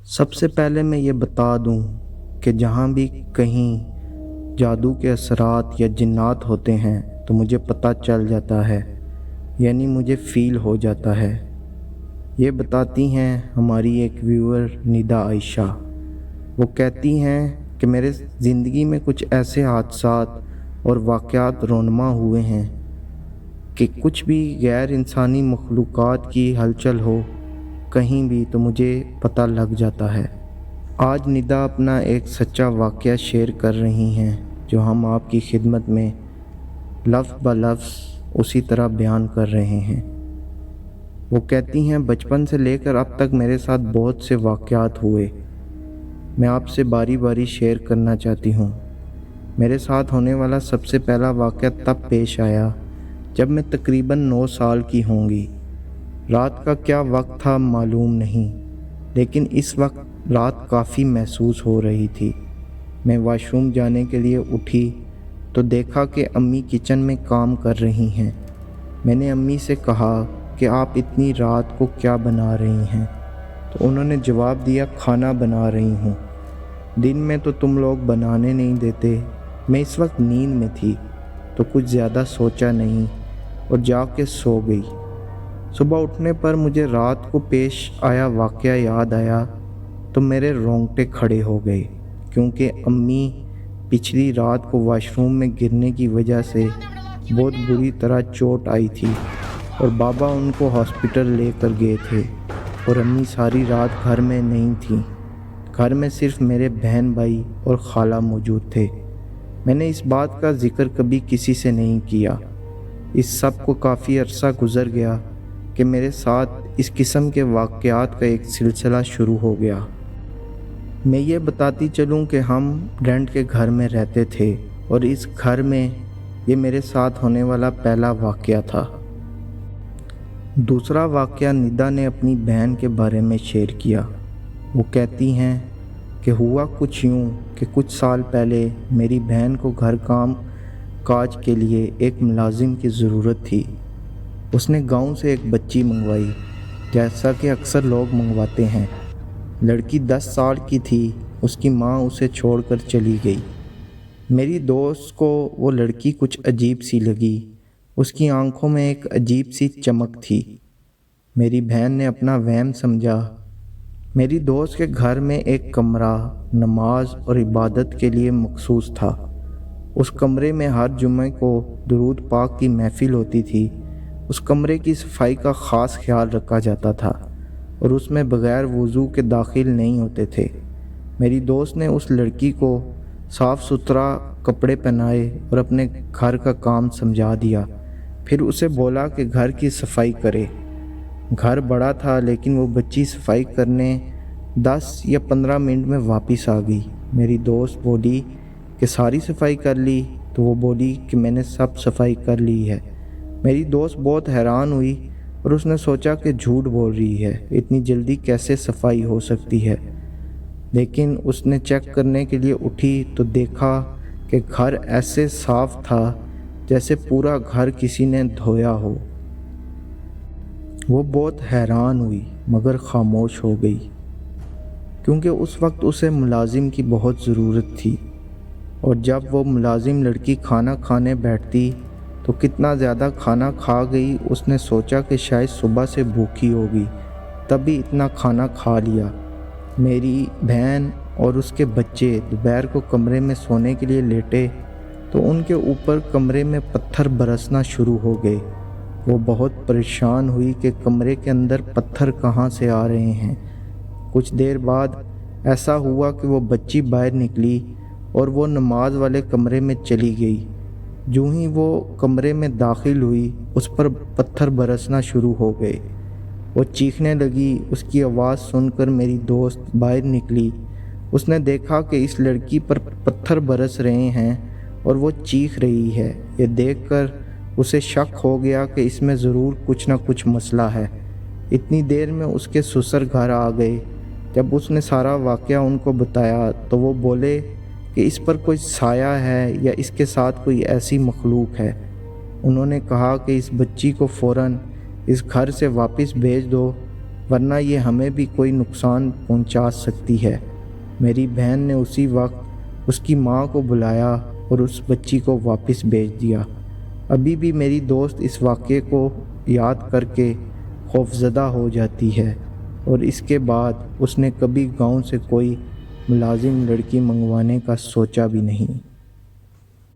سب سے پہلے میں یہ بتا دوں کہ جہاں بھی کہیں جادو کے اثرات یا جنات ہوتے ہیں تو مجھے پتہ چل جاتا ہے، یعنی مجھے فیل ہو جاتا ہے۔ یہ بتاتی ہیں ہماری ایک ویور ندا عائشہ۔ وہ کہتی ہیں کہ میرے زندگی میں کچھ ایسے حادثات اور واقعات رونما ہوئے ہیں کہ کچھ بھی غیر انسانی مخلوقات کی ہلچل ہو کہیں بھی تو مجھے پتہ لگ جاتا ہے۔ آج ندا اپنا ایک سچا واقعہ شیئر کر رہی ہیں جو ہم آپ کی خدمت میں لفظ بہ لفظ اسی طرح بیان کر رہے ہیں۔ وہ کہتی ہیں بچپن سے لے کر اب تک میرے ساتھ بہت سے واقعات ہوئے، میں آپ سے باری باری شیئر کرنا چاہتی ہوں۔ میرے ساتھ ہونے والا سب سے پہلا واقعہ تب پیش آیا جب میں تقریباً 9 سال کی ہوں گی۔ رات کا کیا وقت تھا معلوم نہیں، لیکن اس وقت رات کافی محسوس ہو رہی تھی۔ میں واش روم جانے کے لیے اٹھی تو دیکھا کہ امی کچن میں کام کر رہی ہیں۔ میں نے امی سے کہا کہ آپ اتنی رات کو کیا بنا رہی ہیں؟ تو انہوں نے جواب دیا کھانا بنا رہی ہوں، دن میں تو تم لوگ بنانے نہیں دیتے۔ میں اس وقت نیند میں تھی تو کچھ زیادہ سوچا نہیں اور جا کے سو گئی۔ صبح اٹھنے پر مجھے رات کو پیش آیا واقعہ یاد آیا تو میرے رونگٹے کھڑے ہو گئے، کیونکہ امی پچھلی رات کو واش روم میں گرنے کی وجہ سے بہت بری طرح چوٹ آئی تھی اور بابا ان کو ہاسپٹل لے کر گئے تھے، اور امی ساری رات گھر میں نہیں تھیں۔ گھر میں صرف میرے بہن بھائی اور خالہ موجود تھے۔ میں نے اس بات کا ذکر کبھی کسی سے نہیں کیا۔ اس سب کو کافی عرصہ گزر گیا کہ میرے ساتھ اس قسم کے واقعات کا ایک سلسلہ شروع ہو گیا۔ میں یہ بتاتی چلوں کہ ہم رینٹ کے گھر میں رہتے تھے اور اس گھر میں یہ میرے ساتھ ہونے والا پہلا واقعہ تھا۔ دوسرا واقعہ ندا نے اپنی بہن کے بارے میں شیئر کیا۔ وہ کہتی ہیں کہ ہوا کچھ یوں کہ کچھ سال پہلے میری بہن کو گھر کام کاج کے لیے ایک ملازم کی ضرورت تھی۔ اس نے گاؤں سے ایک بچی منگوائی، جیسا کہ اکثر لوگ منگواتے ہیں۔ لڑکی 10 سال کی تھی۔ اس کی ماں اسے چھوڑ کر چلی گئی۔ میری دوست کو وہ لڑکی کچھ عجیب سی لگی۔ اس کی آنکھوں میں ایک عجیب سی چمک تھی۔ میری بہن نے اپنا وہم سمجھا۔ میری دوست کے گھر میں ایک کمرہ نماز اور عبادت کے لیے مخصوص تھا۔ اس کمرے میں ہر جمعے کو درود پاک کی محفل ہوتی تھی۔ اس کمرے کی صفائی کا خاص خیال رکھا جاتا تھا اور اس میں بغیر وضو کے داخل نہیں ہوتے تھے۔ میری دوست نے اس لڑکی کو صاف ستھرا کپڑے پہنائے اور اپنے گھر کا کام سمجھا دیا، پھر اسے بولا کہ گھر کی صفائی کرے۔ گھر بڑا تھا لیکن وہ بچی صفائی کرنے 10 یا 15 منٹ میں واپس آ گئی۔ میری دوست بولی کہ ساری صفائی کر لی؟ تو وہ بولی کہ میں نے سب صفائی کر لی ہے۔ میری دوست بہت حیران ہوئی اور اس نے سوچا کہ جھوٹ بول رہی ہے، اتنی جلدی کیسے صفائی ہو سکتی ہے؟ لیکن اس نے چیک کرنے کے لیے اٹھی تو دیکھا کہ گھر ایسے صاف تھا جیسے پورا گھر کسی نے دھویا ہو۔ وہ بہت حیران ہوئی مگر خاموش ہو گئی، کیونکہ اس وقت اسے ملازم کی بہت ضرورت تھی، اور جب وہ ملازم لڑکی کھانا کھانے بیٹھتی تو کتنا زیادہ کھانا کھا گئی۔ اس نے سوچا کہ شاید صبح سے بھوکی ہوگی تبھی اتنا کھانا کھا لیا۔ میری بہن اور اس کے بچے دوپہر کو کمرے میں سونے کے لیے لیٹے تو ان کے اوپر کمرے میں پتھر برسنا شروع ہو گئے۔ وہ بہت پریشان ہوئی کہ کمرے کے اندر پتھر کہاں سے آ رہے ہیں۔ کچھ دیر بعد ایسا ہوا کہ وہ بچی باہر نکلی اور وہ نماز والے کمرے میں چلی گئی۔ جو ہی وہ کمرے میں داخل ہوئی اس پر پتھر برسنا شروع ہو گئے۔ وہ چیخنے لگی۔ اس کی آواز سن کر میری دوست باہر نکلی۔ اس نے دیکھا کہ اس لڑکی پر پتھر برس رہے ہیں اور وہ چیخ رہی ہے۔ یہ دیکھ کر اسے شک ہو گیا کہ اس میں ضرور کچھ نہ کچھ مسئلہ ہے۔ اتنی دیر میں اس کے سسر گھر آ گئے۔ جب اس نے سارا واقعہ ان کو بتایا تو وہ بولے کہ اس پر کوئی سایہ ہے یا اس کے ساتھ کوئی ایسی مخلوق ہے۔ انہوں نے کہا کہ اس بچی کو فوراً اس گھر سے واپس بھیج دو ورنہ یہ ہمیں بھی کوئی نقصان پہنچا سکتی ہے۔ میری بہن نے اسی وقت اس کی ماں کو بلایا اور اس بچی کو واپس بھیج دیا۔ ابھی بھی میری دوست اس واقعے کو یاد کر کے خوفزدہ ہو جاتی ہے اور اس کے بعد اس نے کبھی گاؤں سے کوئی ملازم لڑکی منگوانے کا سوچا بھی نہیں۔